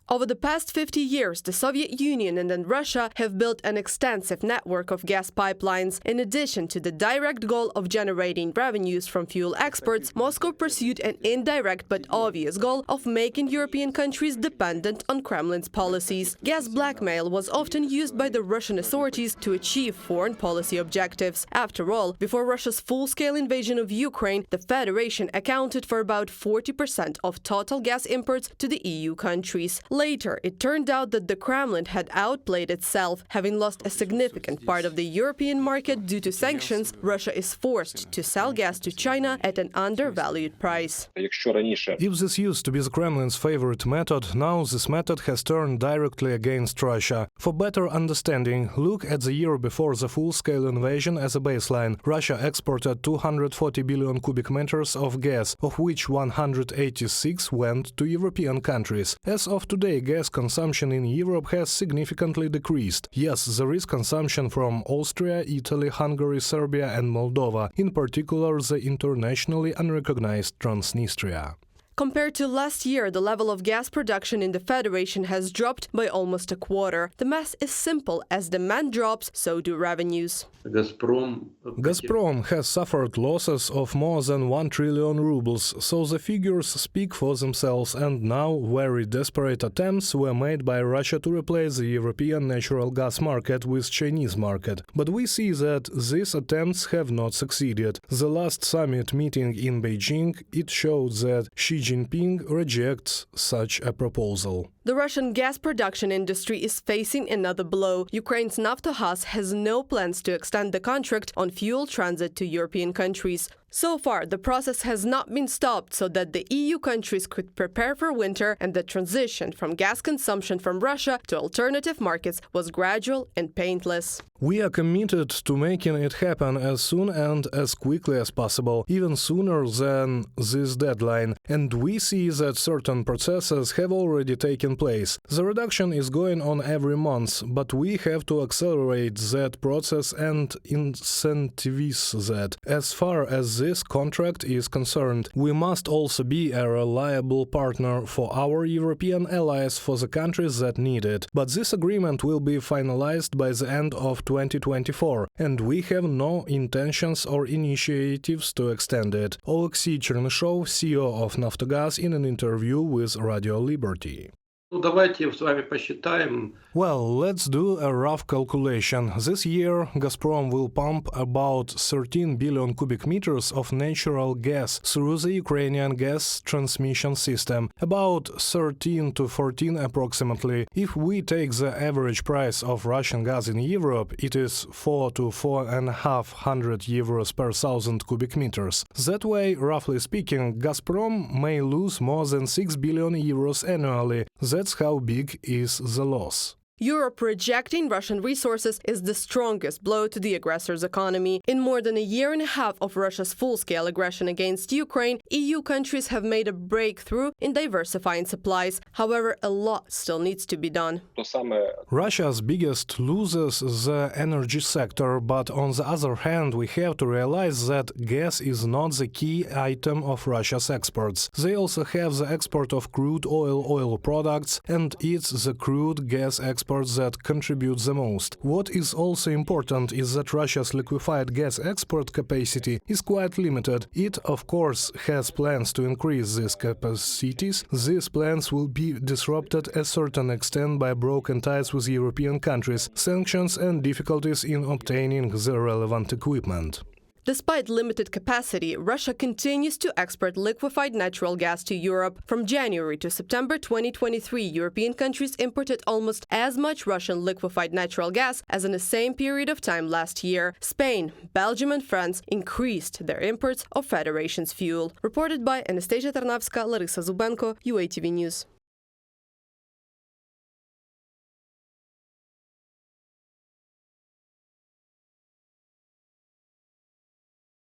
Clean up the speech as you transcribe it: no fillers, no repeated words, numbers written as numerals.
Over the past 50 years, the Soviet Union and then Russia have built an extensive network of gas pipelines. In addition to the direct goal of generating revenues from fuel exports, Moscow pursued an indirect but obvious goal of making European countries dependent on Kremlin's policies. Gas blackmail was often used by the Russian authorities to achieve foreign policy objectives. After all, before Russia's full-scale invasion of Ukraine, the Federation accounted for about 40% of total gas imports to the EU countries. Later, it turned out that the Kremlin had outplayed itself. Having lost a significant part of the European market due to sanctions, Russia is forced to sell gas to China at an undervalued price. If this used to be the Kremlin's favorite method, now this method has turned directly against Russia. For better understanding, look at the year before the full-scale invasion as a baseline. Russia exported 240 billion cubic meters of gas, of which 186 went to European countries. As of today, gas consumption in Europe has significantly decreased. Yes, there is consumption from Austria, Italy, Hungary, Serbia and Moldova, in particular the internationally unrecognized Transnistria. Compared to last year, the level of gas production in the Federation has dropped by almost a quarter. The math is simple. As demand drops, so do revenues. Gazprom has suffered losses of more than 1 trillion rubles, so the figures speak for themselves, and now very desperate attempts were made by Russia to replace the European natural gas market with Chinese market. But we see that these attempts have not succeeded. The last summit meeting in Beijing, it showed that Xi Jinping rejects such a proposal. The Russian gas production industry is facing another blow. Ukraine's Naftogaz has no plans to extend the contract on fuel transit to European countries. So far, the process has not been stopped so that the EU countries could prepare for winter, and the transition from gas consumption from Russia to alternative markets was gradual and painless. We are committed to making it happen as soon and as quickly as possible, even sooner than this deadline. And we see that certain processes have already taken place. The reduction is going on every month, but we have to accelerate that process and incentivize that. As far as this contract is concerned, we must also be a reliable partner for our European allies, for the countries that need it. But this agreement will be finalized by the end of 2024, and we have no intentions or initiatives to extend it. Oleksiy Chernyshev, CEO of Naftogaz, in an interview with Radio Liberty. Well, let's do a rough calculation. This year, Gazprom will pump about 13 billion cubic meters of natural gas through the Ukrainian gas transmission system, about 13 to 14 approximately. If we take the average price of Russian gas in Europe, it is 4 to 4,500 euros per 1,000 cubic meters. That way, roughly speaking, Gazprom may lose more than 6 billion euros annually. That's how big is the loss. Europe rejecting Russian resources is the strongest blow to the aggressor's economy. In more than a year and a half of Russia's full-scale aggression against Ukraine, EU countries have made a breakthrough in diversifying supplies. However, a lot still needs to be done. Russia's biggest loses the energy sector, but on the other hand, we have to realize that gas is not the key item of Russia's exports. They also have the export of crude oil products, and it's the crude gas export that contributes the most. What is also important is that Russia's liquefied gas export capacity is quite limited. It, of course, has plans to increase these capacities. These plans will be disrupted to a certain extent by broken ties with European countries, sanctions and difficulties in obtaining the relevant equipment. Despite limited capacity, Russia continues to export liquefied natural gas to Europe. From January to September 2023, European countries imported almost as much Russian liquefied natural gas as in the same period of time last year. Spain, Belgium and France increased their imports of Federation's fuel. Reported by Anastasia Tarnavska, Larisa Zubenko, UATV News.